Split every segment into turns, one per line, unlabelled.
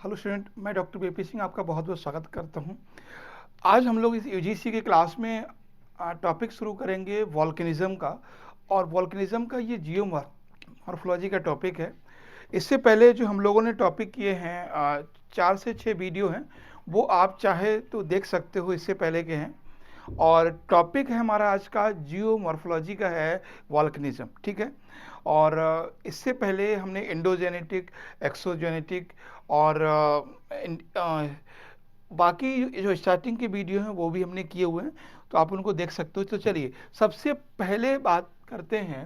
Hello student, मैं doctor BP Singh आपका बहुत बहुत स्वागत करता हूं। आज हम लोग इस यूजीसी के क्लास में टॉपिक शुरू करेंगे वॉल्केनिज्म का। और वॉल्केनिज्म का ये जियो मॉर्फोलॉजी का टॉपिक है। इससे पहले जो हम लोगों ने टॉपिक किए हैं 4 से 6 वीडियो हैं, वो आप चाहे तो देख सकते हो, इससे पहले के हैं। और टॉपिक है हमारा आज का जियो मॉर्फोलॉजी का है वॉल्केनिज्म, ठीक है। और इससे पहले हमने एंडोजेनेटिक, एक्सोजेनेटिक और बाकी जो स्टार्टिंग के वीडियो हैं वो भी हमने किए हुए हैं, तो आप उनको देख सकते हो। तो चलिए सबसे पहले बात करते हैं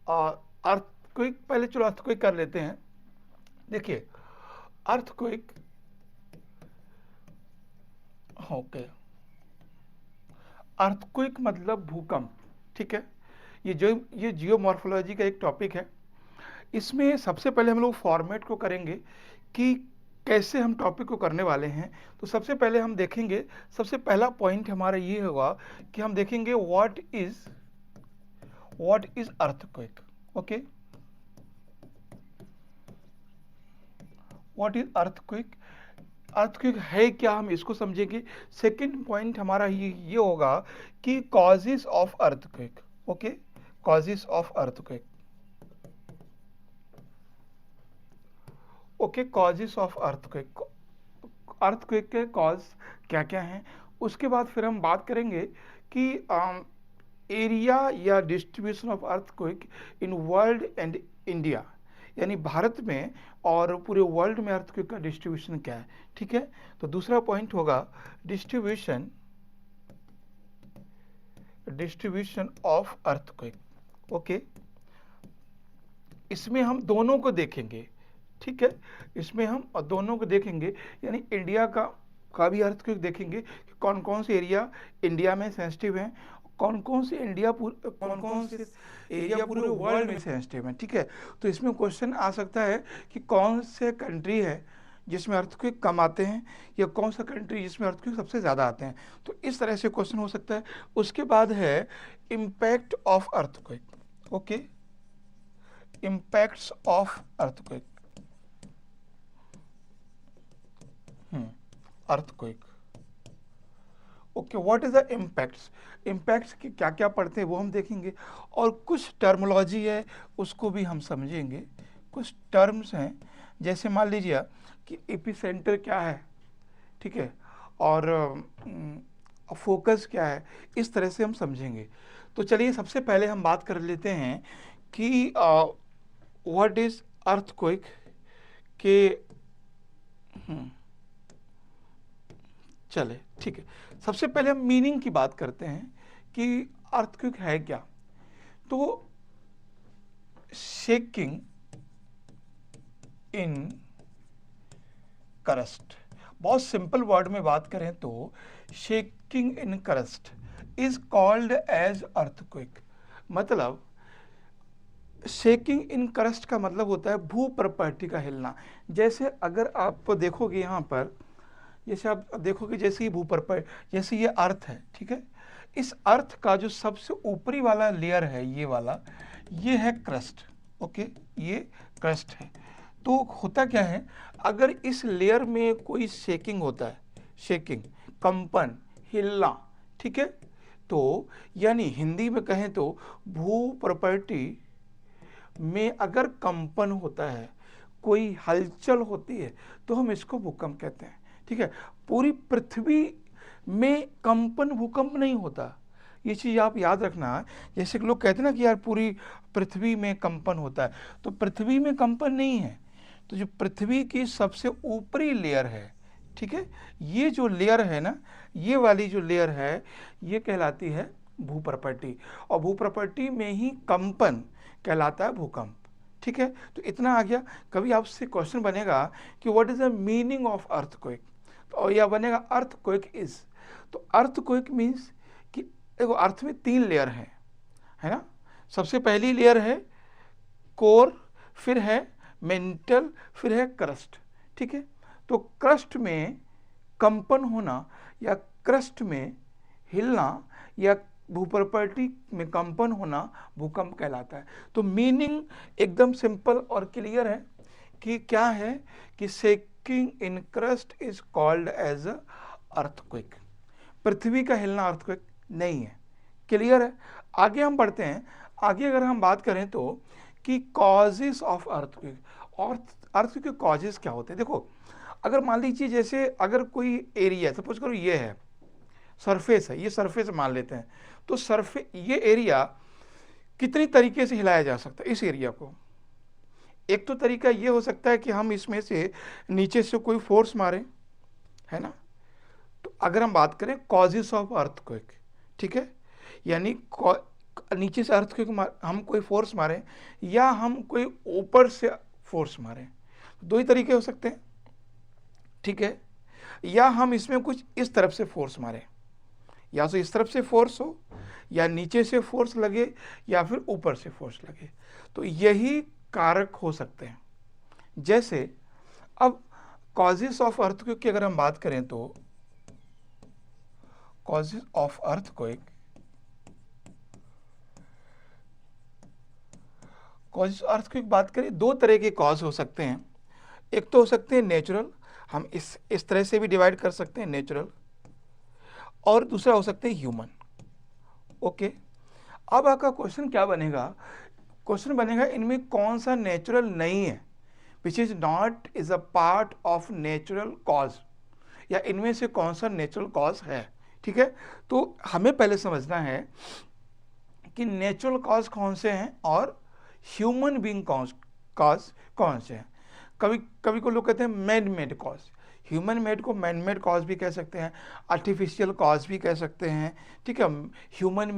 अर्थक्वेक। पहले चलो अर्थक्वेक कर लेते हैं। देखिए अर्थक्वेक, ओके, अर्थक्वेक मतलब भूकंप, ठीक है। ये जियोमॉर्फोलॉजी का एक टॉपिक है। इसमें सबसे पहले हम लोग फॉर्मेट को करेंगे कि कैसे हम टॉपिक को करने वाले हैं। तो सबसे पहले हम देखेंगे, सबसे पहला पॉइंट हमारा ये होगा कि हम देखेंगे what is earthquake. Okay, what is earthquake, earthquake है क्या, हम इसको समझेंगे। सेकंड पॉइंट हमारा ये होगा कि causes of earthquake. Okay, causes of earthquake. Okay, causes of earthquake, earthquake के कॉज क्या क्या हैं। उसके बाद फिर हम बात करेंगे कि एरिया या distribution of earthquake in world and India, यानी भारत में और पूरे वर्ल्ड में अर्थक्वेक का डिस्ट्रीब्यूशन क्या है, ठीक है। तो दूसरा पॉइंट होगा डिस्ट्रीब्यूशन ऑफ अर्थक्वेक। ओके, इसमें हम दोनों को देखेंगे, ठीक है। इसमें हम दोनों को देखेंगे, यानी इंडिया का भी अर्थक्वेक देखेंगे कि कौन कौन से एरिया इंडिया में सेंसिटिव हैं, कौन कौन से एरिया पूरे वर्ल्ड में सेंसिटिव हैं, ठीक है। तो इसमें क्वेश्चन आ सकता है कि कौन से कंट्री है जिसमें अर्थक्वेक कम आते हैं, या कौन सा कंट्री जिसमें अर्थक्वेक सबसे ज़्यादा आते हैं। तो इस तरह से क्वेश्चन हो सकता है। उसके बाद है impact of earthquake. Okay, impacts of earthquake, earthquake. Okay, what is the impacts, impacts के क्या क्या पड़ते हैं वो हम देखेंगे। और कुछ टर्मोलॉजी है उसको भी हम समझेंगे। कुछ टर्म्स हैं, जैसे मान लीजिए कि एपिसेंटर क्या है, ठीक है, और फोकस क्या है, इस तरह से हम समझेंगे। तो चलिए सबसे पहले हम बात कर लेते हैं कि व्हाट इज अर्थक्वेक के चले, ठीक है। सबसे पहले हम मीनिंग की बात करते हैं कि अर्थक्वेक है क्या। तो शेकिंग इन क्रस्ट, बहुत सिंपल वर्ड में बात करें तो shaking in crust is called as earthquake. मतलब शेकिंग इन क्रस्ट का मतलब होता है भू प्रॉपर्टी का हिलना। जैसे अगर आप देखोगे यहाँ पर, जैसे आप देखोगे, जैसे ये जैसे ये अर्थ है, ठीक है। इस अर्थ का जो सबसे ऊपरी वाला लेयर है, ये वाला, ये है क्रस्ट। ओके, ये क्रस्ट है। तो होता क्या है, अगर इस लेयर में कोई शेकिंग होता है, शेकिंग, कंपन, हिलना, ठीक है, तो यानी हिंदी में कहें तो भू प्रॉपर्टी में अगर कंपन होता है, कोई हलचल होती है, तो हम इसको भूकंप कहते हैं, ठीक है। पूरी पृथ्वी में कंपन भूकंप नहीं होता, ये चीज़ आप याद रखना। जैसे कि लोग कहते हैं ना कि यार पूरी पृथ्वी में कंपन होता है, तो पृथ्वी में कंपन नहीं है। तो जो पृथ्वी की सबसे ऊपरी लेयर है, ठीक है, ये जो लेयर है ना, ये वाली जो लेयर है, ये कहलाती है भू प्रॉपर्टी। और भू प्रॉपर्टी में ही कंपन कहलाता है भूकंप, ठीक है। तो इतना आ गया। कभी आपसे क्वेश्चन बनेगा कि what is the meaning of earthquake, और यह बनेगा अर्थक्वेक इज। तो अर्थक्वेक मीन्स कि देखो अर्थ में 3 लेयर हैं, है ना। सबसे पहली लेयर है कोर, फिर है मेंटल, फिर है क्रस्ट, ठीक है। तो क्रस्ट में कंपन होना या क्रस्ट में हिलना या भू प्रॉपर्टी में कंपन होना भूकंप कहलाता है। तो मीनिंग एकदम सिंपल और क्लियर है कि क्या है कि rocking in crust is called as earthquake. पृथ्वी का हिलना अर्थक्वेक नहीं है। क्लियर है? आगे हम बढ़ते हैं। आगे अगर हम बात करें तो कि कॉजेस ऑफ अर्थक्वेक और अर्थक्वेक के कॉजेस क्या होते हैं। देखो, अगर मान लीजिए जैसे अगर कोई एरिया, सपोज करो ये है सरफेस है, ये सरफेस मान लेते हैं, तो ये एरिया कितनी तरीके से हिलाया जा सकता है इस एरिया को। एक तो तरीका ये हो सकता है कि हम इसमें से नीचे से कोई फोर्स मारें, है ना। तो अगर हम बात करें कॉजेस ऑफ अर्थक्वेक, ठीक है, यानी नीचे से अर्थक्वेक हम कोई फोर्स मारें या हम कोई ऊपर से फोर्स मारें, दो ही तरीके हो सकते हैं, ठीक है। या हम इसमें कुछ इस तरफ से फोर्स मारें, या तो इस तरफ से फोर्स हो, या नीचे से फोर्स लगे, या फिर ऊपर से फोर्स लगे। तो यही कारक हो सकते हैं। जैसे अब कॉजेस ऑफ अर्थक्वेक की अगर हम बात करें तो causes of earthquake, causes earthquake बात करें, दो तरह के कॉज हो सकते हैं। एक तो हो सकते हैं नेचुरल, हम इस तरह से भी डिवाइड कर सकते हैं, नेचुरल, और दूसरा हो सकते हैं ह्यूमन। ओके, अब आपका क्वेश्चन क्या बनेगा? क्वेश्चन बनेगा इनमें कौन सा नेचुरल नहीं है, which is not is a part of natural cause, या इनमें से कौन सा नेचुरल कॉज है। ठीक है, तो हमें पहले समझना है कि नेचुरल कॉज कौन से हैं और ह्यूमन बीइंग कॉज कौन से हैं। कभी को लोग कहते हैं man made cause, human made को मैन मेड कॉज भी कह सकते हैं, आर्टिफिशियल कॉज भी कह सकते हैं, ठीक है, ह्यूमन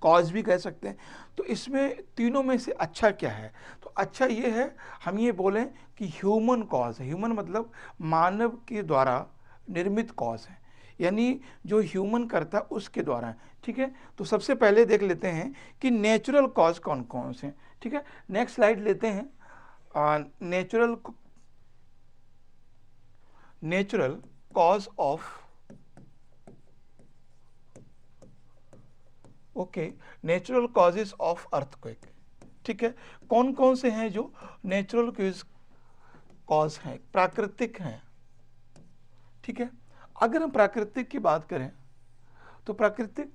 कॉज भी कह सकते हैं। तो इसमें तीनों में से अच्छा क्या है? तो अच्छा ये है, हम ये बोलें कि ह्यूमन कॉज है। ह्यूमन मतलब मानव के द्वारा निर्मित कॉज है, यानी जो ह्यूमन करता है उसके द्वारा है। ठीक है, तो सबसे पहले देख लेते हैं कि नेचुरल कॉज कौन कौन से हैं। ठीक है, नेक्स्ट स्लाइड लेते हैं। Natural cause of, okay, natural causes of earthquake. ठीक है, कौन कौन से हैं जो नेचुरल कॉज हैं, प्राकृतिक हैं। ठीक है, अगर हम प्राकृतिक की बात करें तो प्राकृतिक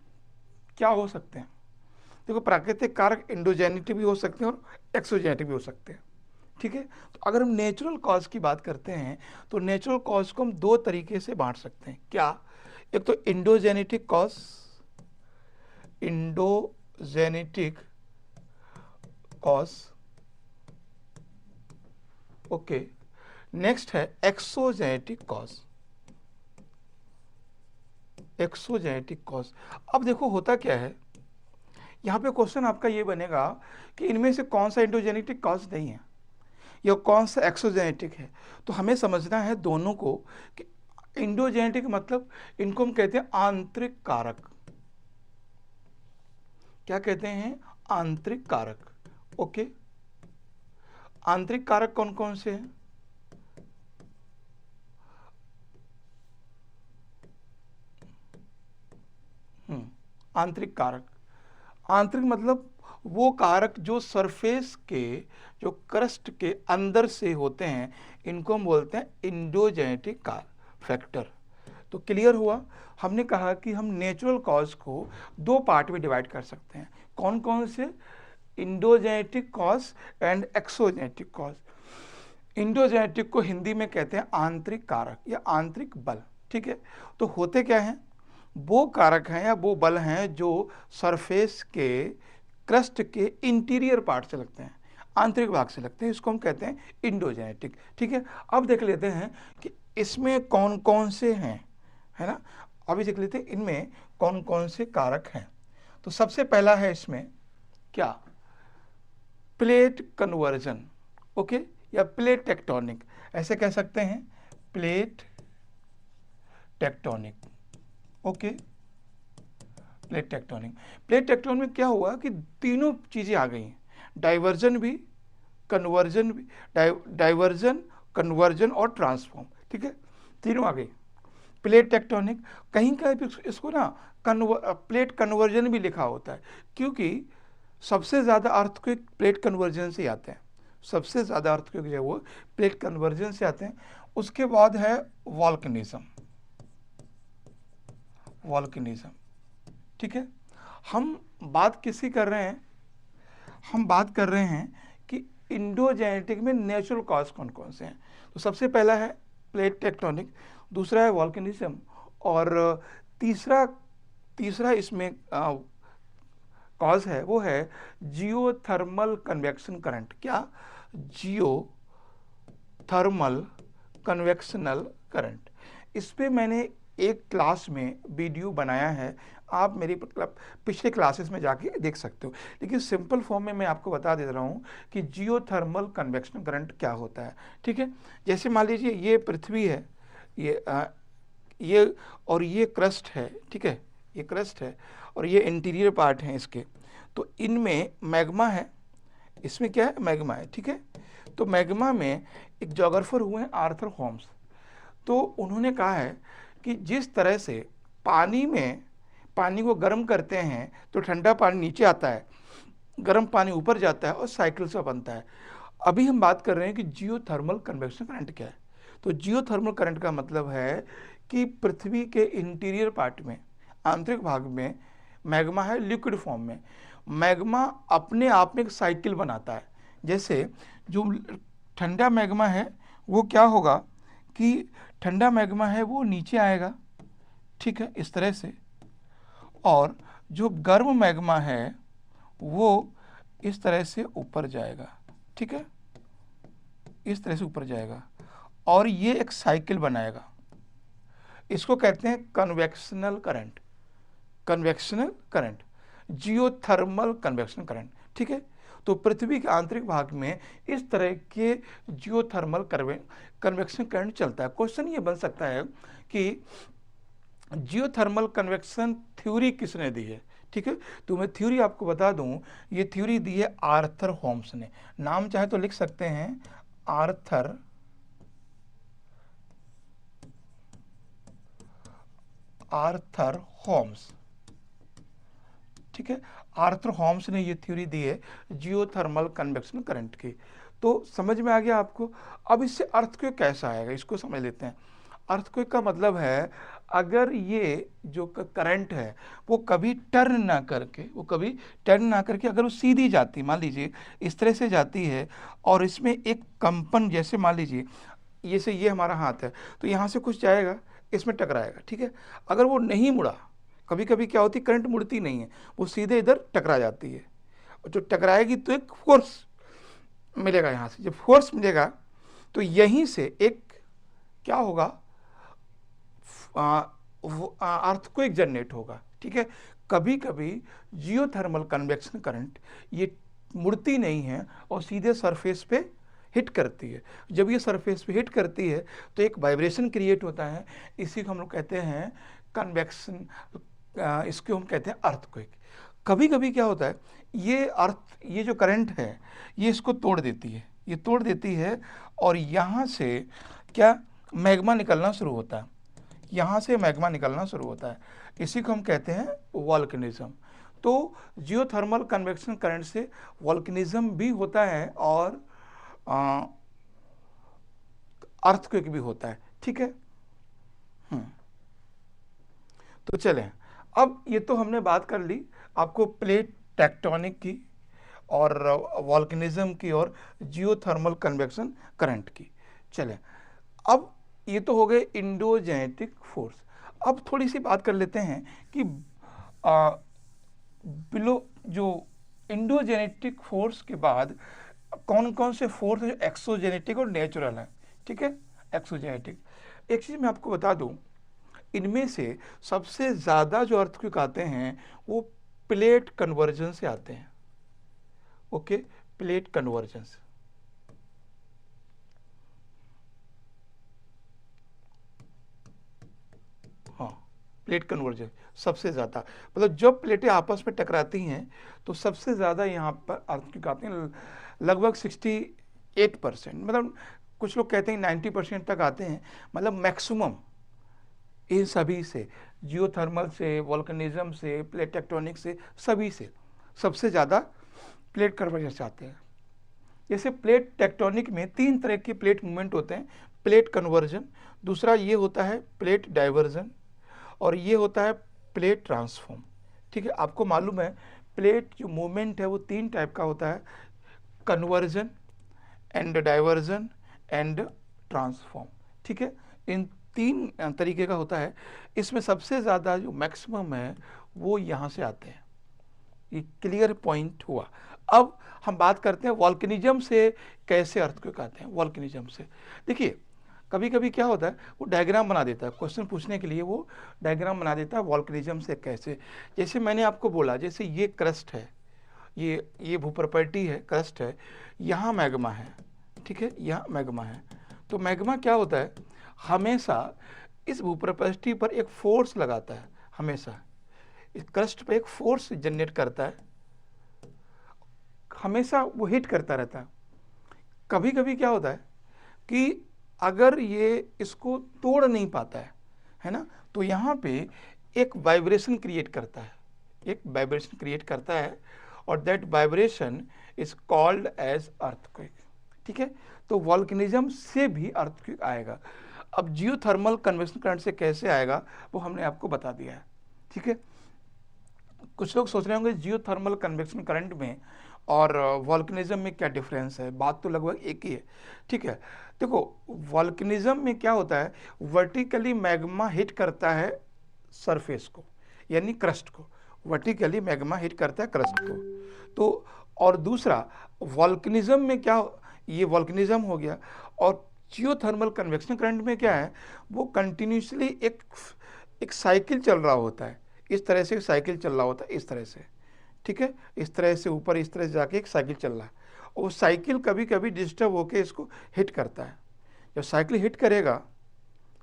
क्या हो सकते हैं? देखो, प्राकृतिक कारक एंडोजेनिटी भी हो सकते हैं और एक्सोजेनिटी भी हो सकते हैं। ठीक है, तो अगर हम नेचुरल कॉज की बात करते हैं तो नेचुरल कॉज को हम दो तरीके से बांट सकते हैं। क्या? एक तो endogenetic cause, endogenetic cause, okay, next है एक्सोजेनेटिक कॉज, एक्सोजेनेटिक कॉज। अब देखो होता क्या है, यहाँ पे क्वेश्चन आपका ये बनेगा कि इनमें से कौन सा इंडोजेनेटिक कॉज नहीं है या कौन सा एक्सोजेनेटिक है। तो हमें समझना है दोनों को कि इंडोजेनेटिक मतलब इनको हम कहते हैं आंतरिक कारक। क्या कहते हैं? आंतरिक कारक। ओके, आंतरिक कारक कौन कौन से हैं? आंतरिक कारक, आंतरिक मतलब वो कारक जो सरफेस के, जो क्रस्ट के अंदर से होते हैं, इनको हम बोलते हैं इंडोजेनेटिक फैक्टर। तो क्लियर हुआ, हमने कहा कि हम नेचुरल कॉज को दो पार्ट में डिवाइड कर सकते हैं। कौन कौन से? Endogenetic cause and exogenetic cause. Endogenetic को हिंदी में कहते हैं आंतरिक कारक या आंतरिक बल। ठीक है, तो होते क्या हैं? वो कारक हैं या वो बल हैं जो सरफेस के, क्रस्ट के इंटीरियर पार्ट से लगते हैं, आंतरिक भाग से लगते हैं, इसको हम कहते हैं इंडोजेनेटिक। ठीक है, अब देख लेते हैं कि इसमें कौन कौन से हैं, है ना। अभी देख लेते हैं इनमें कौन कौन से कारक हैं। तो सबसे पहला है इसमें क्या? प्लेट कन्वर्जन, ओके, या प्लेट टेक्टोनिक, ऐसे कह सकते हैं, plate tectonic. Okay, plate tectonic. Plate tectonic में क्या हुआ कि तीनों चीजें आ गई हैं, डाइवर्जन भी, कन्वर्जन भी, डाइवर्जन, कन्वर्जन और ट्रांसफॉर्म। ठीक है, तीनों आ गई। प्लेट टेक्टोनिक, कहीं का इसको ना प्लेट कन्वर्जन भी लिखा होता है, क्योंकि सबसे ज्यादा अर्थक्वेक प्लेट कन्वर्जन से आते हैं। सबसे ज़्यादा अर्थक्वेक जो है वो प्लेट कन्वर्जन से आते हैं। उसके बाद है वॉल्केनिज्म। वॉल्केनिज्म, ठीक है। हम बात किसी कर रहे हैं, हम बात कर रहे हैं कि इंडोजेनेटिक में नेचुरल कॉज कौन कौन से हैं। तो सबसे पहला है प्लेट टेक्टोनिक, दूसरा है वॉल्केनिज्म, और तीसरा तीसरा इसमें कॉज है वो है जियोथर्मल कन्वेक्शन करंट। क्या? Geothermal convectional current. इस पे मैंने एक क्लास में वीडियो बनाया है, आप मेरी मतलब पिछले क्लासेस में जाके देख सकते हो, लेकिन सिंपल फॉर्म में मैं आपको बता दे रहा हूँ कि जियोथर्मल कन्वेक्शन करंट क्या होता है, ठीक है। जैसे मान लीजिए ये पृथ्वी है, ये और ये क्रस्ट है, ठीक है, ये क्रस्ट है और ये इंटीरियर पार्ट है इसके। तो इनमें मैग्मा है, इसमें क्या है? मैग्मा है, ठीक है। तो मैग्मा में एक जोग्राफर हुए हैं आर्थर होम्स। तो उन्होंने कहा है कि जिस तरह से पानी में पानी को गर्म करते हैं तो ठंडा पानी नीचे आता है, गर्म पानी ऊपर जाता है और साइकिल से बनता है। अभी हम बात कर रहे हैं कि जियोथर्मल कन्वेक्शन करंट क्या है। तो जियोथर्मल करंट का मतलब है कि पृथ्वी के इंटीरियर पार्ट में, आंतरिक भाग में मैग्मा है लिक्विड फॉर्म में। मैग्मा अपने आप में एक साइकिल बनाता है। जैसे जो ठंडा मैग्मा है वो क्या होगा कि ठंडा मैग्मा है वो नीचे आएगा, ठीक है, इस तरह से, और जो गर्म मैग्मा है वो इस तरह से ऊपर जाएगा, ठीक है, इस तरह से ऊपर जाएगा और ये एक साइकिल बनाएगा। इसको कहते हैं convectional current. Convectional current, geothermal convection current, ठीक है। तो पृथ्वी के आंतरिक भाग में इस तरह के जियोथर्मल कन्वेक्शन करंट चलता है। क्वेश्चन ये बन सकता है कि जियोथर्मल कन्वेक्शन थ्योरी किसने दी है, ठीक है। तो मैं थ्योरी आपको बता दूं, ये थ्योरी दी है आर्थर होम्स ने। नाम चाहे तो लिख सकते हैं, आर्थर होम्स, ठीक है। आर्थर होम्स ने ये थ्योरी दी है जियोथर्मल कन्वेक्शन करंट की। तो समझ में आ गया आपको। अब इससे अर्थक्वेक कैसा आएगा इसको समझ लेते हैं। अर्थक्वेक का मतलब है अगर ये जो करंट है वो कभी टर्न ना करके अगर वो सीधी जाती, मान लीजिए इस तरह से जाती है और इसमें एक कंपन, जैसे मान लीजिए ये हमारा हाथ है तो यहाँ से कुछ जाएगा, इसमें टकराएगा, ठीक है। अगर वो नहीं मुड़ा, कभी कभी क्या होती है करंट मुड़ती नहीं है, वो सीधे इधर टकरा जाती है, और जो टकराएगी तो एक फोर्स मिलेगा। यहाँ से जब फोर्स मिलेगा तो यहीं से एक क्या होगा, अर्थक्वेक जनरेट होगा, ठीक है। कभी कभी जियोथर्मल कन्वेक्शन करंट ये मुड़ती नहीं है और सीधे सरफेस पे हिट करती है। जब ये सरफेस पे हिट करती है तो एक वाइब्रेशन क्रिएट होता है, इसी को हम लोग कहते हैं कन्वेक्शन, इसको हम कहते हैं अर्थक्वेक। कभी कभी क्या होता है, ये जो करंट है ये इसको तोड़ देती है, ये तोड़ देती है और यहाँ से क्या मैग्मा निकलना शुरू होता है, यहाँ से मैग्मा निकलना शुरू होता है, इसी को हम कहते हैं वॉल्केनिज्म। तो जियोथर्मल कन्वेक्शन करंट से वॉल्केनिज्म भी होता है और अर्थक्वेक भी होता है, ठीक है। तो चलें, अब ये तो हमने बात कर ली आपको प्लेट टेक्टोनिक की और वॉल्केनिज्म की और जियोथर्मल कन्वेक्शन करंट की। चलें, अब ये तो हो गए इंडोजेनेटिक फोर्स। अब थोड़ी सी बात कर लेते हैं कि बिलो जो इंडोजेनेटिक फोर्स के बाद कौन कौन से फोर्स है, एक्सोजेनेटिक और नेचुरल है, ठीक है। एक्सोजेनेटिक, एक चीज़ मैं आपको बता दूं, इनमें से सबसे ज़्यादा जो अर्थक्वेक आते हैं वो प्लेट कन्वर्जन से आते हैं, ओके, प्लेट कन्वर्जन से। हाँ, प्लेट कन्वर्जन सबसे ज़्यादा, मतलब जब प्लेटें आपस में टकराती हैं तो सबसे ज़्यादा यहाँ पर अर्थक्वेक आते हैं, लगभग 68%, मतलब कुछ लोग कहते हैं 90% तक आते हैं, मतलब मैक्सिमम इन सभी से, जियोथर्मल से, वोल्केनिज्म से, प्लेट टेक्टोनिक से, सभी से सबसे ज़्यादा प्लेट कन्वर्जन से आते हैं। जैसे प्लेट टेक्टोनिक में 3 तरह के प्लेट मूवमेंट होते हैं। प्लेट कन्वर्जन, दूसरा ये होता है प्लेट डाइवर्जन, और ये होता है प्लेट ट्रांसफॉर्म। ठीक है, आपको मालूम है प्लेट जो मूवमेंट है वो 3 टाइप का होता है, conversion and diversion and transform. ठीक है, इन 3 तरीके का होता है। इसमें सबसे ज़्यादा जो मैक्सिमम है वो यहाँ से आते हैं। ये क्लियर पॉइंट हुआ। अब हम बात करते हैं वॉल्केनिज्म से कैसे अर्थक्वेक आते हैं। वॉल्केनिज्म से देखिए, कभी कभी क्या होता है वो डायग्राम बना देता है, क्वेश्चन पूछने के लिए वो डायग्राम बना देता है वॉल्केनिज्म से कैसे। जैसे मैंने आपको बोला, जैसे ये क्रस्ट है, ये भूप्रपर्टी है, क्रस्ट है, यहाँ मैग्मा है। ठीक है, यहाँ मैग्मा है। तो मैग्मा क्या होता है, हमेशा इस भूप्रपर्टी पर एक फोर्स लगाता है, हमेशा इस क्रस्ट पे एक फोर्स जनरेट करता है, हमेशा वो हिट करता रहता है। कभी कभी क्या होता है कि अगर ये इसको तोड़ नहीं पाता है ना, तो यहाँ पे एक वाइब्रेशन क्रिएट करता है, एक वाइब्रेशन क्रिएट करता है, और that vibration is called as earthquake. ठीक है, तो वॉल्केनिज्म से भी अर्थक्वेक आएगा। अब जियोथर्मल कन्वेक्शन करंट से कैसे आएगा वो हमने आपको बता दिया है। ठीक है, कुछ लोग सोच रहे होंगे जियोथर्मल कन्वेक्शन करंट में और वॉल्केनिज्म में क्या डिफरेंस है, बात तो लगभग एक ही है। ठीक है, देखो वॉल्केनिज्म में क्या होता है, वर्टिकली मैग्मा हिट करता है सरफेस को, यानी क्रस्ट को, वर्टिकली मैग्मा हिट करता है क्रस्ट को। तो और दूसरा वॉल्केनिज्म में क्या, ये वॉल्केनिज्म हो गया। और जियोथर्मल कन्वेक्शन करंट में क्या है, वो कंटिन्यूसली एक साइकिल चल रहा होता है, इस तरह से साइकिल चल रहा होता है, इस तरह से। ठीक है, इस तरह से ऊपर इस तरह से जाके एक साइकिल चल रहा है, और वो साइकिल कभी कभी डिस्टर्ब होके इसको हिट करता है। जब साइकिल हिट करेगा,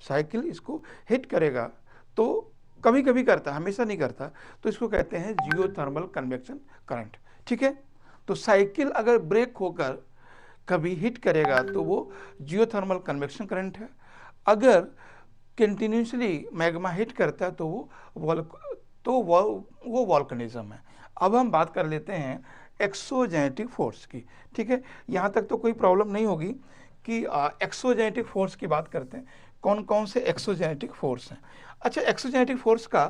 साइकिल इसको हिट करेगा, तो कभी कभी करता है, हमेशा नहीं करता, तो इसको कहते हैं जियोथर्मल कन्वेक्शन करंट। ठीक है, तो साइकिल अगर ब्रेक होकर कभी हिट करेगा तो वो जियोथर्मल कन्वेक्शन करंट है। अगर कंटिन्यूसली मैग्मा हिट करता है तो वो वॉल्केनिज्म है। अब हम बात कर लेते हैं एक्सोजेनेटिक फोर्स की। ठीक है, यहाँ तक तो कोई प्रॉब्लम नहीं होगी कि एक्सोजेनेटिक फोर्स की बात करते हैं, कौन कौन से एक्सोजेनेटिक फोर्स हैं। अच्छा, एक्सोजेनेटिक फोर्स का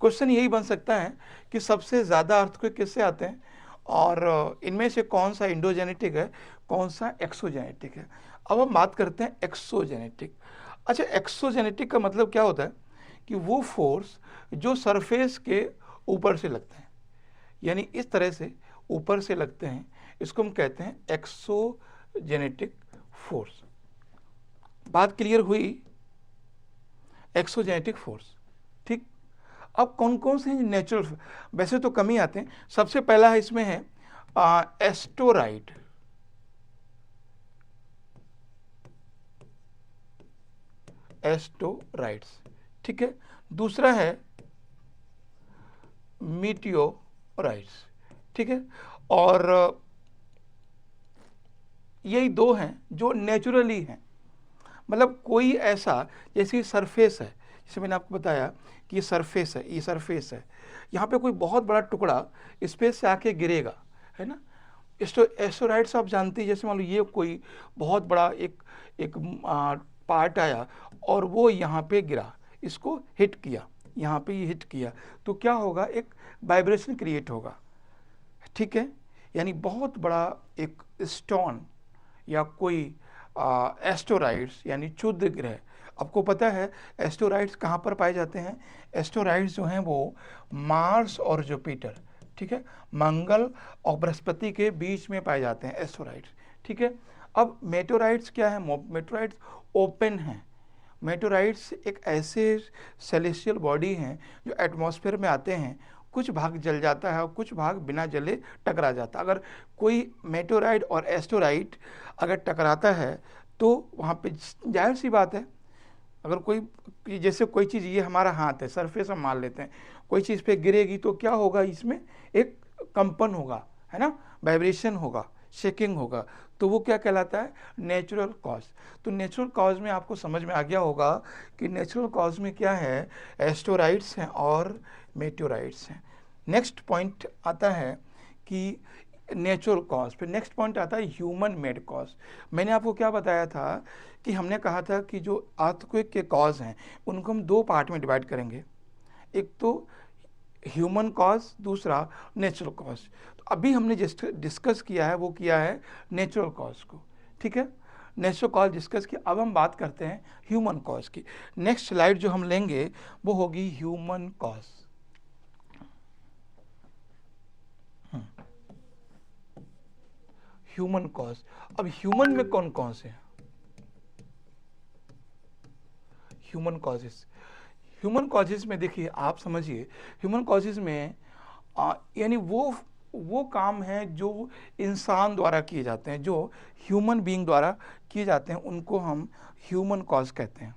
क्वेश्चन यही बन सकता है कि सबसे ज़्यादा अर्थक्वेक किससे आते हैं, और इनमें से कौन सा इंडोजेनेटिक है, कौन सा एक्सोजेनेटिक है। अब हम बात करते हैं एक्सोजेनेटिक। अच्छा, एक्सोजेनेटिक का मतलब क्या होता है कि वो फोर्स जो सरफेस के ऊपर से लगते हैं, यानी इस तरह से ऊपर से लगते हैं, इसको हम कहते हैं एक्सोजेनेटिक फोर्स। बात क्लियर हुई, एक्सोजेनेटिक फोर्स। ठीक, अब कौन कौन से नेचुरल, वैसे तो कम ही आते हैं। सबसे पहला है इसमें है एस्टोराइड। एस्टोराइड्स। ठीक है, दूसरा है मीटियोराइड्स। ठीक है, और यही 2 हैं जो नेचुरली हैं। मतलब कोई ऐसा, जैसे सरफेस है, जैसे मैंने आपको बताया कि ये सरफेस है, ये सरफेस है, यहाँ पे कोई बहुत बड़ा टुकड़ा स्पेस से आके गिरेगा, है ना। एस्टोराइड्स आप जानते हैं, जैसे मान लो ये कोई बहुत बड़ा एक पार्ट आया और वो यहाँ पे गिरा, इसको हिट किया, यहाँ पे ये हिट किया, तो क्या होगा, एक वाइब्रेशन क्रिएट होगा। ठीक है, यानी बहुत बड़ा एक स्टोन या कोई एस्टोराइड्स यानी क्षुद्र ग्रह। आपको पता है एस्टोराइड्स कहाँ पर पाए जाते हैं, एस्टोराइड्स जो हैं वो मार्स और जुपिटर, ठीक है, मंगल और बृहस्पति के बीच में पाए जाते हैं एस्टोराइड्स। ठीक है, अब मेटेओराइड्स क्या है, मेटेओराइड्स ओपन हैं। मेटेओराइड्स एक ऐसे सेलेस्टियल बॉडी हैं जो एटमॉस्फेयर में आते हैं, कुछ भाग जल जाता है और कुछ भाग बिना जले टकरा जाता है। अगर कोई मेटेओराइड और एस्टोराइड अगर टकराता है तो वहाँ पे जाहिर सी बात है, अगर कोई, जैसे कोई चीज़, ये हमारा हाथ है, सरफेस हम मान लेते हैं, कोई चीज़ पे गिरेगी तो क्या होगा, इसमें एक कंपन होगा, है ना, वाइब्रेशन होगा, शेकिंग होगा, तो वो क्या कहलाता है, नेचुरल कॉज। तो नेचुरल कॉज में आपको समझ में आ गया होगा कि नेचुरल कॉज में क्या है, एस्टोराइड्स हैं और मेटेओराइड्स हैं। नेक्स्ट पॉइंट आता है कि नेचुरल कॉज। फिर नेक्स्ट पॉइंट आता है ह्यूमन मेड कॉज। मैंने आपको क्या बताया था कि हमने कहा था कि जो अर्थक्वेक के कॉज हैं उनको हम दो पार्ट में डिवाइड करेंगे, एक तो ह्यूमन कॉज, दूसरा नेचुरल कॉज। तो अभी हमने डिस्कस किया है वो किया है नेचुरल कॉज को, ठीक है, नेचुरल कॉज डिस्कस की। अब हम बात करते हैं ह्यूमन कॉज की। नेक्स्ट स्लाइड जो हम लेंगे वो होगी ह्यूमन कॉज। Human cause. अब ह्यूमन में कौन कौन से हैं ह्यूमन कॉजेस? ह्यूमन कॉजेज में देखिए, आप समझिए, ह्यूमन कॉजेज में यानी वो काम है जो इंसान द्वारा किए जाते हैं, जो ह्यूमन बीइंग द्वारा किए जाते हैं, उनको हम ह्यूमन कॉज कहते हैं।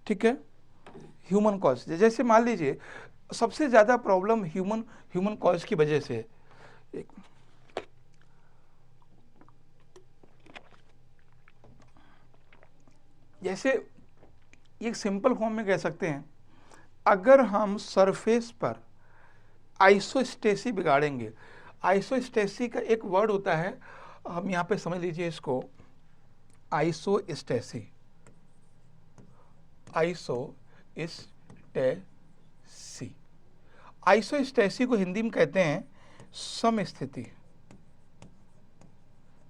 ठीक है, ह्यूमन कॉज। जैसे मान लीजिए सबसे ज़्यादा प्रॉब्लम ह्यूमन कॉज की वजह से, जैसे एक सिंपल फॉर्म में कह सकते हैं, अगर हम सरफेस पर आइसोस्टेसी बिगाड़ेंगे, आइसोस्टेसी का एक वर्ड होता है, हम यहाँ पे समझ लीजिए इसको, आइसोस्टेसी। आइसोस्टेसी, आइसोस्टेसी को हिंदी में कहते हैं समस्थिति।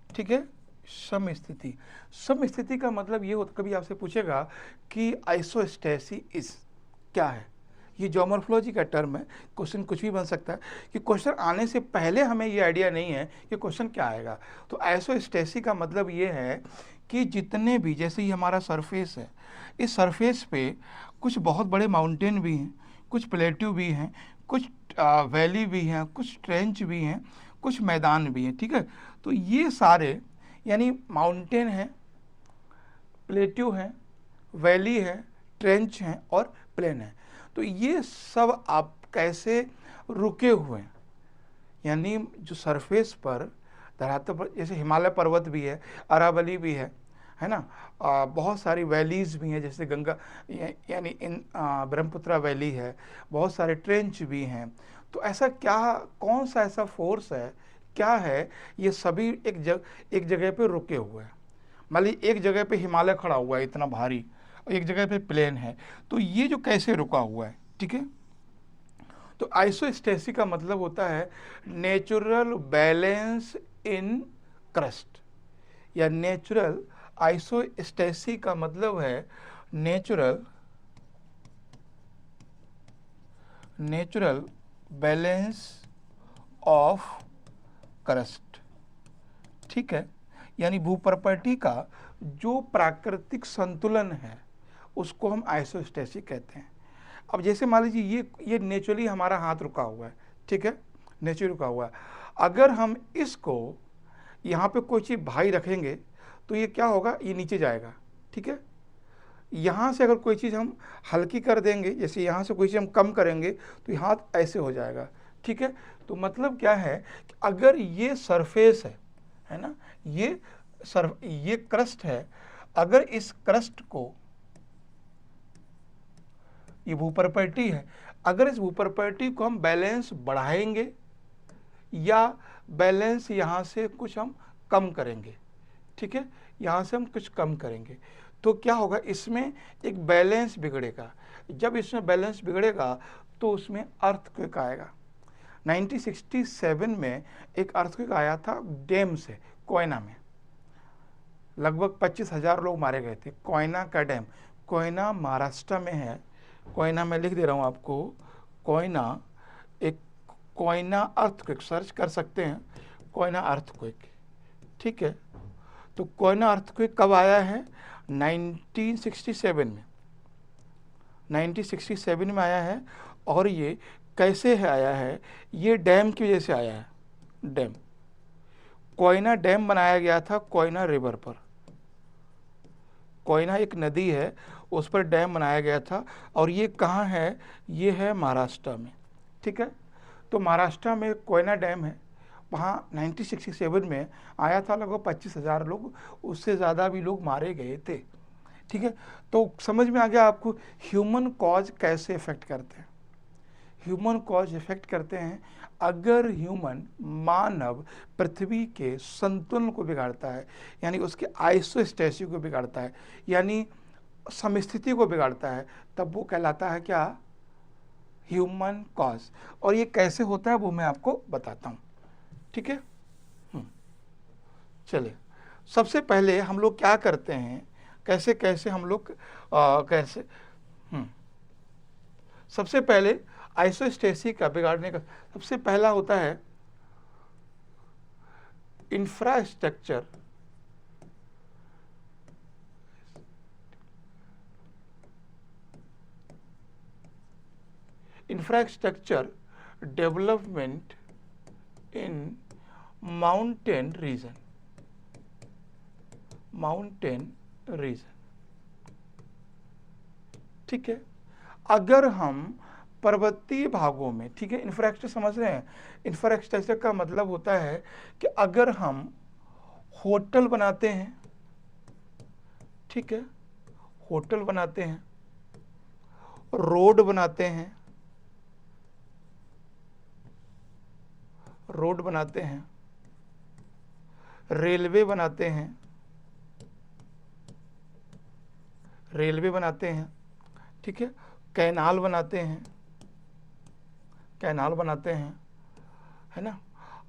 ठीक है, समस्थिति। समस्थिति का मतलब ये होता, कभी आपसे पूछेगा कि आइसोस्टेसी इज क्या है, ये ज्योमोर्फोलॉजी का टर्म है, क्वेश्चन कुछ भी बन सकता है, कि क्वेश्चन आने से पहले हमें ये आइडिया नहीं है कि क्वेश्चन क्या आएगा। तो आइसोस्टेसी का मतलब ये है कि जितने भी, जैसे ये हमारा सरफेस है, इस सरफेस पे कुछ बहुत बड़े माउंटेन भी हैं, कुछ प्लेट्यू भी हैं, कुछ वैली भी हैं, कुछ ट्रेंच भी हैं, कुछ मैदान भी हैं। ठीक है, तो ये सारे, यानी माउंटेन है, प्लेट्यू है, वैली है, ट्रेंच हैं और प्लेन है, तो ये सब आप कैसे रुके हुए हैं, यानी जो सरफेस पर, धरातल पर, जैसे हिमालय पर्वत भी है, अरावली भी है ना, बहुत सारी वैलीज़ भी हैं, जैसे गंगा यानी इन ब्रह्मपुत्रा वैली है, बहुत सारे ट्रेंच भी हैं। तो ऐसा क्या, कौन सा ऐसा फोर्स है, क्या है, ये सभी एक जगह पे रुके हुए हैं। मान लीजिए एक जगह पे हिमालय खड़ा हुआ है इतना भारी, और एक जगह पे प्लेन है, तो ये जो कैसे रुका हुआ है। ठीक है, तो आइसोस्टेसी का मतलब होता है नेचुरल बैलेंस इन क्रस्ट, या नेचुरल, आइसोस्टेसी का मतलब है नेचुरल बैलेंस ऑफ क्रस्ट। ठीक है, यानी भूप्रपर्टी का जो प्राकृतिक संतुलन है उसको हम आइसोस्टेसी कहते हैं। अब जैसे मान लीजिए ये नेचुरली हमारा हाथ रुका हुआ है, ठीक है, नेचुरली रुका हुआ है, अगर हम इसको यहाँ पे कोई चीज़ भारी रखेंगे तो ये क्या होगा, ये नीचे जाएगा। ठीक है, यहाँ से अगर कोई चीज़ हम हल्की कर देंगे, जैसे यहाँ से कोई चीज़ हम कम करेंगे तो ये हाथ ऐसे हो जाएगा। ठीक है, तो मतलब क्या है कि अगर ये सरफेस है ना, ये क्रस्ट है, अगर इस क्रस्ट को, ये भूप्रपर्टी है, अगर इस भूप्रपर्टी को हम बैलेंस बढ़ाएंगे या बैलेंस यहाँ से कुछ हम कम करेंगे, ठीक है, यहाँ से हम कुछ कम करेंगे, तो क्या होगा, इसमें एक बैलेंस बिगड़ेगा। जब इसमें बैलेंस बिगड़ेगा तो उसमें अर्थक्वेक आएगा। 1967 में एक अर्थक्वेक आया था डैम से, कोयना में, लगभग 25,000 लोग मारे गए थे। कोयना का डैम, कोयना महाराष्ट्र में है, कोयना में लिख दे रहा हूँ आपको, कोयना, एक कोयना अर्थक्वेक, सर्च कर सकते हैं कोयना अर्थक्वेक। ठीक है, तो कोयना अर्थक्वेक कब आया है, 1967 में, 1967 में आया है। और ये कैसे है आया है, ये डैम की वजह से आया है। डैम, कोयना डैम बनाया गया था कोयना रिवर पर, कोयना एक नदी है, उस पर डैम बनाया गया था, और ये कहाँ है, ये है महाराष्ट्र में। ठीक है, तो महाराष्ट्र में कोयना डैम है, वहाँ 1967 में आया था, लगभग 25,000 लोग, उससे ज़्यादा भी लोग मारे गए थे। ठीक है, तो समझ में आ गया आपको ह्यूमन कॉज कैसे इफेक्ट करते हैं। ह्यूमन कॉज इफेक्ट करते हैं अगर ह्यूमन मानव पृथ्वी के संतुलन को बिगाड़ता है, यानी उसके आइसोस्टेसिस को बिगाड़ता है, यानी समस्थिति को बिगाड़ता है, तब वो कहलाता है क्या, ह्यूमन कॉज। और ये कैसे होता है वो मैं आपको बताता हूँ, ठीक है। चलिए, सबसे पहले हम लोग क्या करते हैं, कैसे कैसे हम लोग कैसे सबसे पहले आइसोस्टेसिस का बिगाड़ने का सबसे पहला होता है infrastructure development in mountain region, ठीक है। अगर हम पर्वतीय भागों में, ठीक है, इंफ्रास्ट्रक्चर समझ रहे हैं, इंफ्रास्ट्रक्चर का मतलब होता है कि अगर हम होटल बनाते हैं, ठीक है, होटल बनाते हैं, रोड बनाते हैं, रेलवे बनाते हैं, ठीक है, कैनाल बनाते हैं, है ना,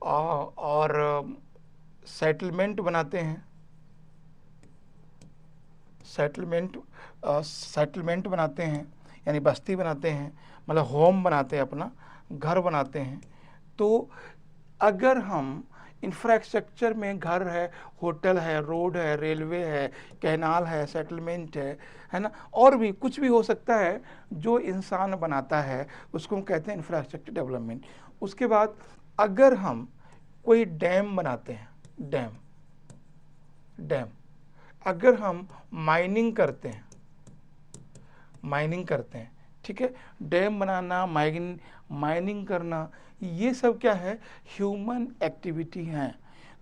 और सेटलमेंट बनाते हैं, यानी बस्ती बनाते हैं, मतलब होम बनाते हैं, अपना घर बनाते हैं। तो अगर हम इंफ्रास्ट्रक्चर में घर है, होटल है, रोड है, रेलवे है, कैनाल है, सेटलमेंट है ना, और भी कुछ भी हो सकता है जो इंसान बनाता है, उसको हम कहते हैं इंफ्रास्ट्रक्चर डेवलपमेंट। उसके बाद अगर हम कोई डैम बनाते हैं, डैम, अगर हम माइनिंग करते हैं, ठीक है, डैम बनाना, माइनिंग करना, ये सब क्या है, ह्यूमन एक्टिविटी हैं।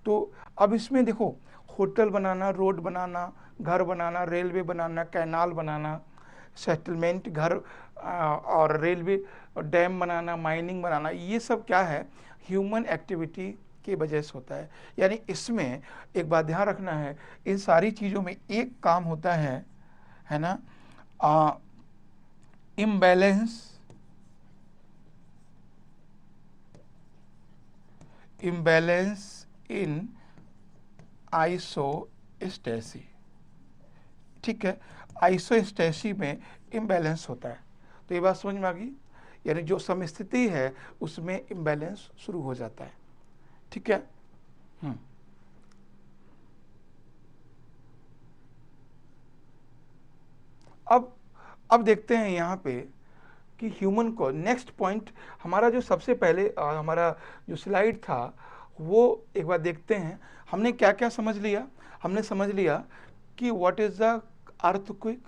तो अब इसमें देखो, होटल बनाना, रोड बनाना, घर बनाना, रेलवे बनाना, कैनाल बनाना, सेटलमेंट, घर और रेलवे, डैम बनाना, माइनिंग बनाना, ये सब क्या है, ह्यूमन एक्टिविटी की वजह से होता है। यानी इसमें एक बात ध्यान रखना है, इन सारी चीज़ों में एक काम होता है ना, इम्बैलेंस इन आइसोस्टेसी, ठीक है, आइसोस्टेसी में इम्बैलेंस होता है। तो ये बात समझ में आ गई, यानी जो समस्थिति है उसमें इम्बैलेंस शुरू हो जाता है, ठीक है। अब देखते हैं यहाँ पे कि ह्यूमन को, नेक्स्ट पॉइंट हमारा जो सबसे पहले हमारा जो स्लाइड था वो एक बार देखते हैं। हमने क्या क्या समझ लिया, हमने समझ लिया कि व्हाट इज द अर्थक्वेक,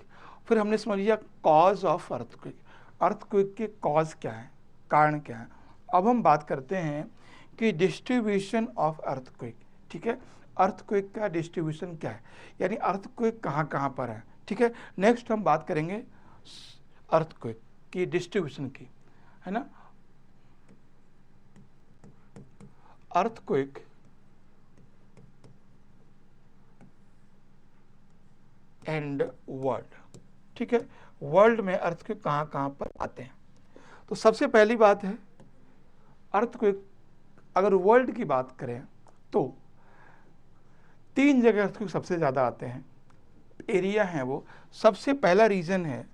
फिर हमने समझ लिया कॉज ऑफ अर्थक्वेक, अर्थक्वेक के कॉज क्या है, कारण क्या है। अब हम बात करते हैं कि डिस्ट्रीब्यूशन ऑफ अर्थक्वेक, ठीक है, अर्थक्वेक का डिस्ट्रीब्यूशन क्या है, यानी अर्थक्वेक कहाँ कहाँ पर है, ठीक है। नेक्स्ट हम बात करेंगे अर्थक्वेक की डिस्ट्रीब्यूशन की, है ना, अर्थक्वेक एंड वर्ल्ड, ठीक है, वर्ल्ड में अर्थक्वेक कहाँ कहाँ पर आते हैं। तो सबसे पहली बात है अर्थक्वेक, अगर वर्ल्ड की बात करें तो 3 जगह अर्थक्वेक सबसे ज़्यादा आते हैं, एरिया है वो। सबसे पहला रीजन है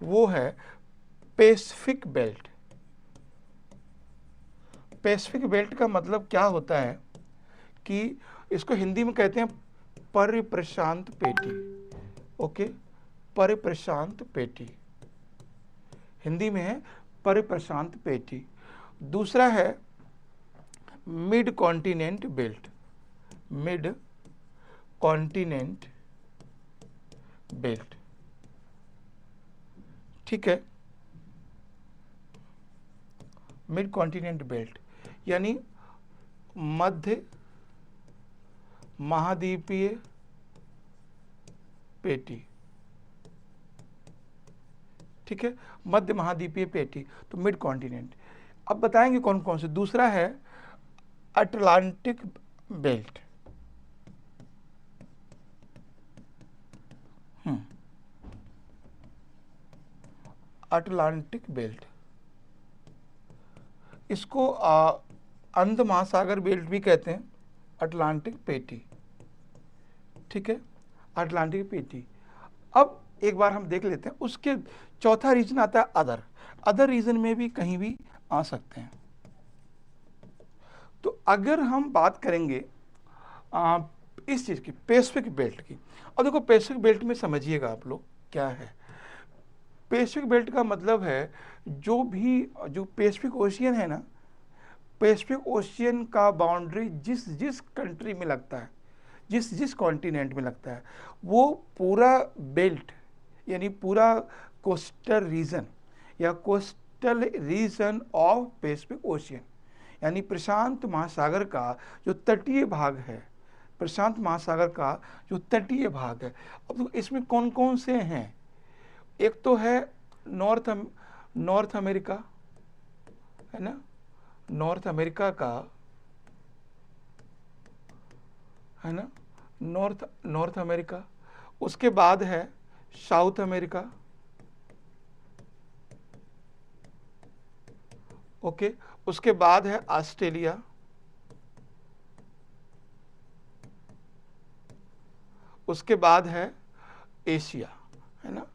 वो है पैसिफिक बेल्ट। पैसिफिक बेल्ट का मतलब क्या होता है कि इसको हिंदी में कहते हैं परिप्रशांत पेटी, ओके, परिप्रशांत पेटी, हिंदी में है परिप्रशांत पेटी। दूसरा है mid continent belt, mid continent belt, ठीक है, मिड कॉन्टिनेंट बेल्ट यानी मध्य महाद्वीपीय पेटी, ठीक है, मध्य महाद्वीपीय पेटी, तो मिड कॉन्टिनेंट। अब बताएंगे कौन कौन से। दूसरा है अटलांटिक बेल्ट। अटलांटिक बेल्ट, इसको अंध महासागर बेल्ट भी कहते हैं, अटलांटिक पेटी, ठीक है, अटलांटिक पेटी। अब एक बार हम देख लेते हैं, उसके चौथा रीजन आता है अदर। अदर रीजन में भी कहीं भी आ सकते हैं। तो अगर हम बात करेंगे इस चीज़ की, पैसिफिक बेल्ट की। अब देखो पैसिफिक बेल्ट में समझिएगा आप लोग क्या है। पैसिफिक बेल्ट का मतलब है जो पैसिफिक ओशियन है ना, पैसिफिक ओशियन का बाउंड्री जिस जिस कंट्री में लगता है, जिस जिस कॉन्टिनेंट में लगता है, वो पूरा बेल्ट यानी पूरा कोस्टल रीजन या coastal region of Pacific ocean, यानी प्रशांत महासागर का जो तटीय भाग है, प्रशांत महासागर का जो तटीय भाग है। अब तो इसमें कौन कौन से हैं? एक तो है नॉर्थ अमेरिका, है ना, नॉर्थ अमेरिका का, है ना, नॉर्थ अमेरिका। उसके बाद है साउथ अमेरिका, ओके। उसके बाद है ऑस्ट्रेलिया, उसके बाद है एशिया, है ना।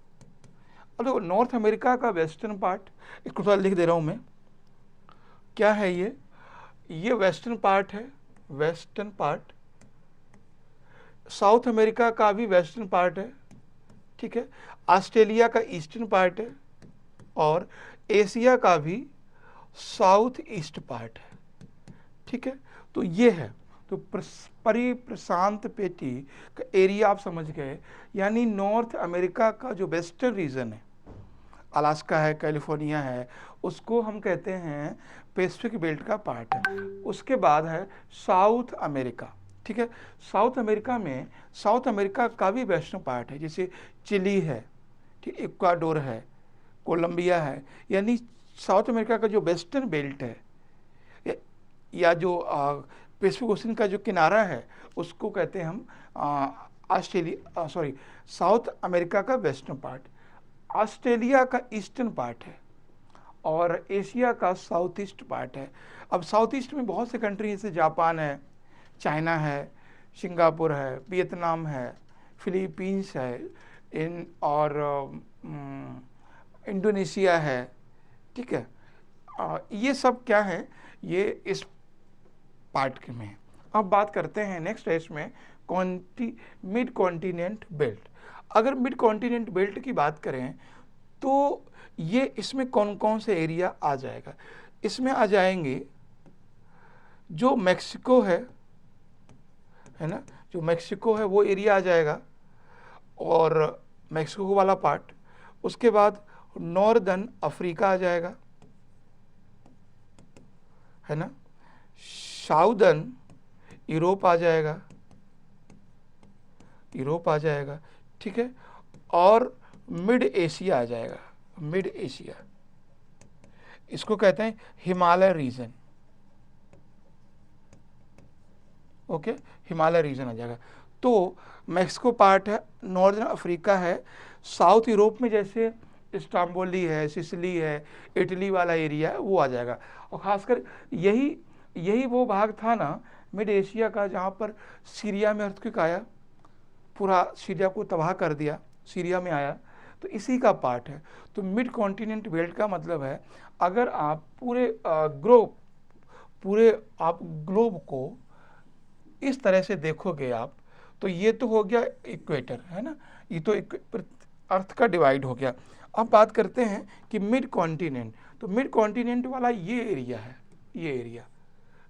अब देखो नॉर्थ अमेरिका का वेस्टर्न पार्ट, इसको थोड़ा लिख दे रहा हूं मैं, क्या है ये वेस्टर्न पार्ट है, वेस्टर्न पार्ट। साउथ अमेरिका का भी वेस्टर्न पार्ट है, ठीक है। ऑस्ट्रेलिया का ईस्टर्न पार्ट है और एशिया का भी साउथ ईस्ट पार्ट है, ठीक है। तो ये है, तो परिप्रशांत पेटी का एरिया आप समझ गए, यानी नॉर्थ अमेरिका का जो वेस्टर्न रीजन है, अलास्का है, कैलिफोर्निया है, उसको हम कहते हैं पैसिफिक बेल्ट का पार्ट है। उसके बाद है साउथ अमेरिका, ठीक है। साउथ अमेरिका में साउथ अमेरिका का भी वेस्टर्न पार्ट है, जैसे चिली है, ठीक, इक्वाडोर है, कोलंबिया है, यानी साउथ अमेरिका का जो वेस्टर्न बेल्ट है या जो पैसिफिक ओशन का जो किनारा है, उसको कहते हैं हम साउथ अमेरिका का वेस्टर्न पार्ट। ऑस्ट्रेलिया का ईस्टर्न पार्ट है और एशिया का साउथ ईस्ट पार्ट है। अब साउथ ईस्ट में बहुत से कंट्री जैसे जापान है, चाइना है, सिंगापुर है, वियतनाम है, फिलीपींस है, और इंडोनेशिया है, ठीक है। ये सब क्या है, ये इस पार्ट के में। अब बात करते हैं नेक्स्ट है इसमें मिड कॉन्टिनेंट बेल्ट। अगर मिड कॉन्टिनेंट बेल्ट की बात करें तो ये इसमें कौन कौन से एरिया आ जाएगा? इसमें आ जाएंगे जो मैक्सिको है ना, जो मैक्सिको है वो एरिया आ जाएगा, और मैक्सिको वाला पार्ट। उसके बाद नॉर्दर्न अफ्रीका आ जाएगा, है ना, साउदर्न यूरोप आ जाएगा, ठीक है, और मिड एशिया आ जाएगा, मिड एशिया, इसको कहते हैं Himalaya region, okay, Himalaya region आ जाएगा। तो मैक्सिको पार्ट है, नॉर्दर्न अफ्रीका है, साउथ यूरोप में जैसे इस्तांबुल है, सिसिली है, इटली वाला एरिया है, वो आ जाएगा। और खासकर यही वो भाग था ना मिड एशिया का जहाँ पर सीरिया में अर्थक्वेक आया, पूरा सीरिया को तबाह कर दिया, सीरिया में आया, तो इसी का पार्ट है। तो मिड कॉन्टिनेंट बेल्ट का मतलब है अगर आप पूरे ग्लोब को इस तरह से देखोगे आप, तो ये तो हो गया इक्वेटर, है ना, ये तो अर्थ का डिवाइड हो गया। अब बात करते हैं कि मिड कॉन्टिनेंट, तो मिड कॉन्टिनेंट वाला ये एरिया है, ये एरिया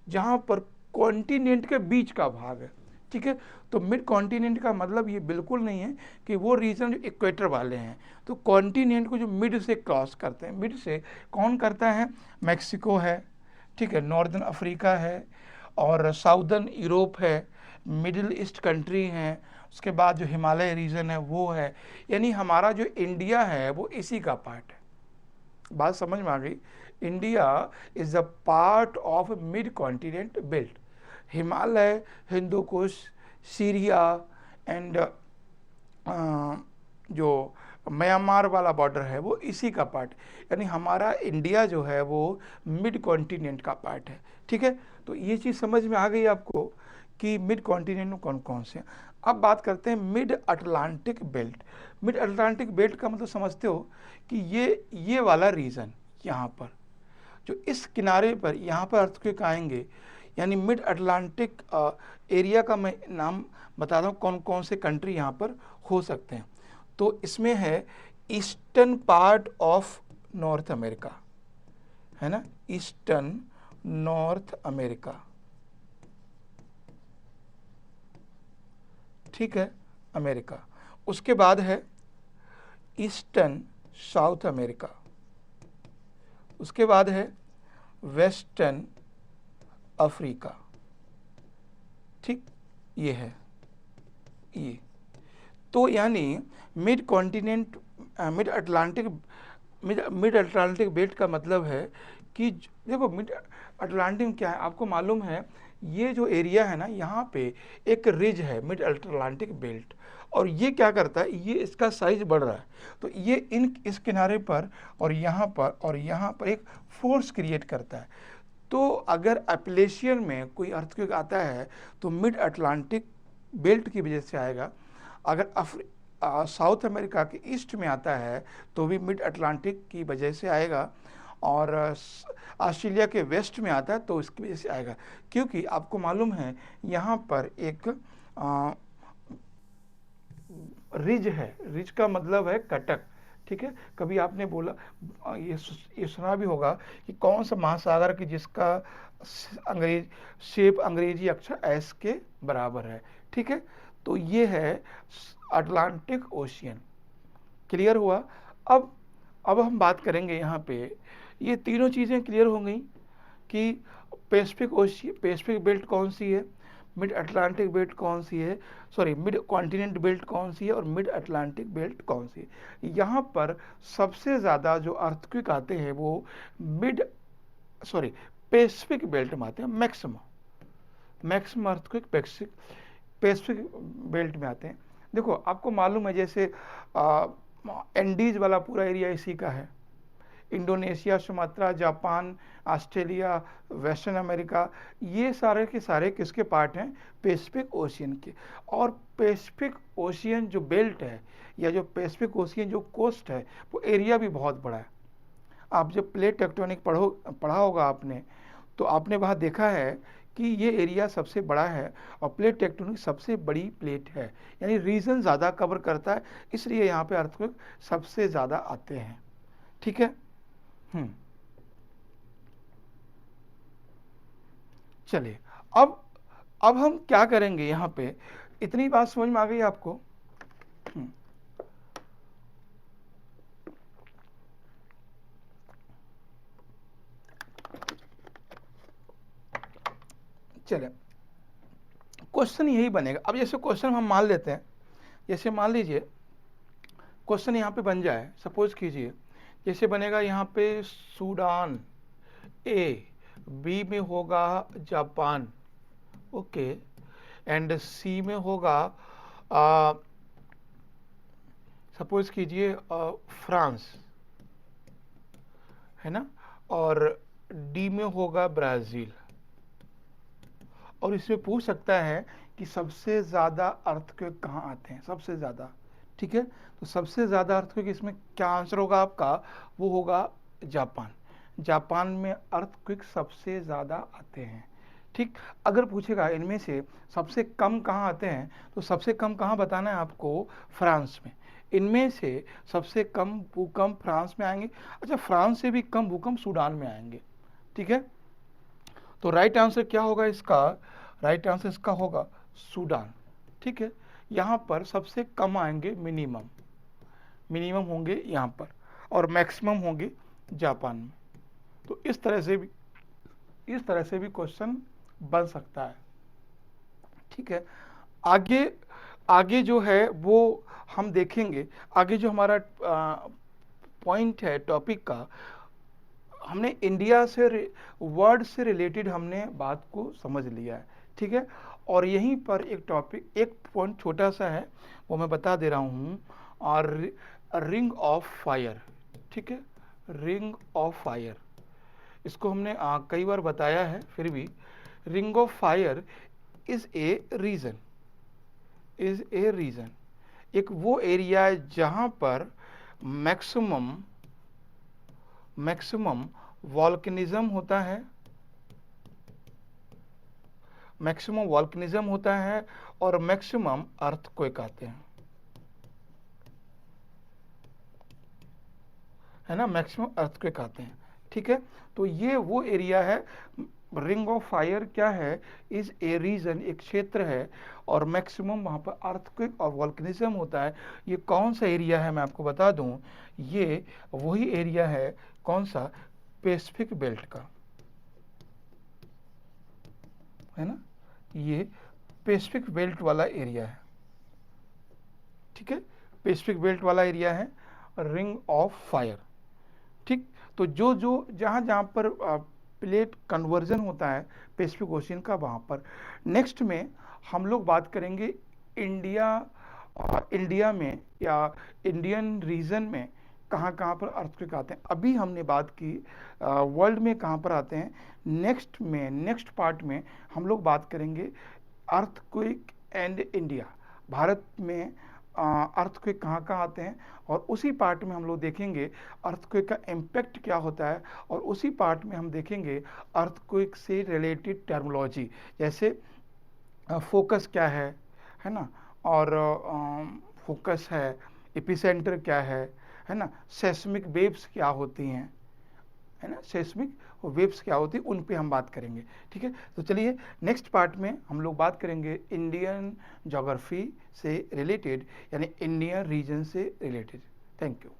जहाँ पर कॉन्टिनेंट के बीच का भाग है, ठीक है। तो मिड कॉन्टिनेंट का मतलब ये बिल्कुल नहीं है कि वो रीजन जो इक्वेटर वाले हैं, तो कॉन्टिनेंट को जो मिड से क्रॉस करते हैं, मिड से कौन करता है? मैक्सिको है, ठीक है, नॉर्दर्न अफ्रीका है, और साउदर्न यूरोप है, मिडिल ईस्ट कंट्री हैं, उसके बाद जो हिमालय रीजन है वो है, यानी हमारा जो इंडिया है वो इसी का पार्ट है। बात समझ में आ गई? India is a part of mid continent belt. Himalaya, Hindu Kush, Syria and जो म्यांमार वाला बॉर्डर है वो इसी का पार्ट, यानी हमारा इंडिया जो है वो मिड कॉन्टिनेंट का पार्ट है। ठीक है, तो ये चीज़ समझ में आ गई आपको कि मिड कॉन्टिनेंट में कौन कौन से हैं। अब बात करते हैं mid Atlantic belt. Mid Atlantic belt का मतलब समझते हो कि ये वाला रीजन यहाँ पर, जो इस किनारे पर यहाँ पर अर्थक्वेक आएंगे, यानी मिड अटलांटिक एरिया का मैं नाम बताता हूँ कौन कौन से कंट्री यहाँ पर हो सकते हैं। तो इसमें है eastern part of north America, है ना, ईस्टर्न नॉर्थ अमेरिका, ठीक है, अमेरिका। उसके बाद है ईस्टर्न साउथ अमेरिका, उसके बाद है वेस्टर्न अफ्रीका। ठीक, ये है ये। तो यानी mid continent mid Atlantic belt का मतलब है कि देखो मिड अटलांटिक में क्या है आपको मालूम है, ये जो एरिया है ना यहाँ पे एक रिज है मिड अटलांटिक बेल्ट, और ये क्या करता है, ये इसका साइज बढ़ रहा है, तो ये इस किनारे पर और यहाँ पर एक फोर्स क्रिएट करता है। तो अगर एप्लेशियन में कोई अर्थक्वेक आता है तो मिड अटलांटिक बेल्ट की वजह से आएगा। अगर साउथ अमेरिका के ईस्ट में आता है तो भी मिड अटलांटिक की वजह से आएगा, और ऑस्ट्रेलिया के वेस्ट में आता है तो इसकी वजह से आएगा, क्योंकि आपको मालूम है यहाँ पर एक रिज है। रिज का मतलब है कटक। ठीक है, कभी आपने बोला ये सुना भी होगा कि कौन सा महासागर की जिसका अंग्रेजी अक्षर एस के बराबर है। ठीक है, तो ये है अटलांटिक ओशियन। क्लियर हुआ? अब हम बात करेंगे यहाँ पे, ये तीनों चीज़ें क्लियर हो गई कि पैसिफिक बेल्ट कौन सी है, मिड अटलांटिक बेल्ट कौन सी है, सॉरी मिड कॉन्टिनेंट बेल्ट कौन सी है, और मिड अटलांटिक बेल्ट कौन सी है। यहाँ पर सबसे ज़्यादा जो अर्थक्वेक आते हैं वो पैसिफिक बेल्ट में आते हैं। मैक्सिमम अर्थक्वेक पैसिफिक बेल्ट में आते हैं। देखो आपको मालूम है जैसे एंडीज वाला पूरा एरिया इसी का है, Indonesia, Sumatra, Japan, Australia, western America, ये सारे के सारे किसके पार्ट हैं, पैसिफिक ओशियन के। और पैसिफिक ओशियन जो बेल्ट है या जो पैसिफिक ओशियन जो कोस्ट है वो एरिया भी बहुत बड़ा है। आप जब प्लेट टेक्टोनिक पढ़ा होगा आपने, तो आपने वहाँ देखा है कि ये एरिया सबसे बड़ा है और प्लेट टेक्टोनिक सबसे बड़ी प्लेट है, यानी रीजन ज़्यादा कवर करता है, इसलिए यहाँ पे अर्थक्वेक सबसे ज़्यादा आते हैं। ठीक है, चलिए अब हम क्या करेंगे यहाँ पे, इतनी बात समझ में आ गई आपको? चलिए, क्वेश्चन यही बनेगा। अब जैसे क्वेश्चन हम मान लेते हैं, जैसे मान लीजिए क्वेश्चन यहाँ पे बन जाए, सपोज कीजिए जैसे बनेगा यहाँ पे सूडान, ए, बी में होगा जापान, ओके, एंड सी में होगा सपोज कीजिए फ्रांस, है ना, और डी में होगा ब्राज़ील। और इसमें पूछ सकता है कि सबसे ज़्यादा अर्थक्वेक कहाँ आते हैं, सबसे ज़्यादा। ठीक है, तो सबसे ज़्यादा अर्थक्वेक इसमें क्या आंसर होगा आपका, वो होगा जापान। जापान में अर्थक्वेक सबसे ज़्यादा आते हैं। ठीक, अगर पूछेगा इनमें से सबसे कम कहाँ आते हैं, तो सबसे कम कहाँ बताना है आपको, फ्रांस में। इनमें से सबसे कम भूकंप फ्रांस में आएंगे। अच्छा, फ्रांस से भी कम भूकंप सूडान में आएंगे। ठीक है, तो राइट आंसर क्या होगा इसका, राइट आंसर इसका होगा सूडान। ठीक है, यहाँ पर सबसे कम आएंगे मिनिमम होंगे यहाँ पर, और मैक्सिमम होंगे जापान में। तो इस तरह से भी क्वेश्चन बन सकता है। ठीक है, आगे जो है वो हम देखेंगे, आगे जो हमारा पॉइंट है टॉपिक का, हमने इंडिया से वर्ड से रिलेटेड हमने बात को समझ लिया है, ठीक है। और यहीं पर एक टॉपिक, एक पॉइंट छोटा सा है वो मैं बता दे रहा हूँ, और रिंग ऑफ फायर, ठीक है, रिंग ऑफ फायर, इसको हमने कई बार बताया है, फिर भी ring of fire is a region, is a region, एक वो एरिया है जहां पर मैक्सिमम वॉल्केनिज्म होता है, मैक्सिमम वॉल्केनिज्म होता है और मैक्सिमम अर्थक्वेक आते हैं, है ना, मैक्सिमम अर्थक्वेक आते हैं, ठीक है। तो ये वो एरिया है, रिंग ऑफ फायर क्या है, इज ए रीजन, एक क्षेत्र है, और मैक्सिमम वहाँ पर अर्थक्वेक और वॉल्केनिज्म होता है। ये कौन सा एरिया है मैं आपको बता दूं, ये वही एरिया है, कौन सा, पैसिफिक बेल्ट का, है ना, ये पैसिफिक बेल्ट वाला एरिया है, ठीक है, पैसिफिक बेल्ट वाला एरिया है रिंग ऑफ फायर, ठीक। तो जो जो जहाँ जहाँ पर प्लेट कन्वर्जन होता है पैसिफिक ओशियन का, वहाँ पर नेक्स्ट में हम लोग बात करेंगे इंडिया में या इंडियन रीजन में कहाँ कहाँ पर अर्थक्वेक आते हैं। अभी हमने बात की वर्ल्ड में कहाँ पर आते हैं, नेक्स्ट पार्ट में हम लोग बात करेंगे अर्थक्वेक एंड इंडिया, भारत में अर्थक्वेक कहाँ कहाँ आते हैं, और उसी पार्ट में हम लोग देखेंगे अर्थक्वेक का इम्पैक्ट क्या होता है, और उसी पार्ट में हम देखेंगे अर्थक्वेक से रिलेटेड टर्मिनोलॉजी, जैसे फोकस क्या है ना, और फोकस है, एपिसेंटर क्या है ना, सेस्मिक वेव्स क्या होती हैं, है ना, सेस्मिक वेव्स क्या होती है, उन पे हम बात करेंगे, ठीक है। तो चलिए नेक्स्ट पार्ट में हम लोग बात करेंगे इंडियन ज्योग्राफी से रिलेटेड, यानी इंडियन रीजन से रिलेटेड। Thank you.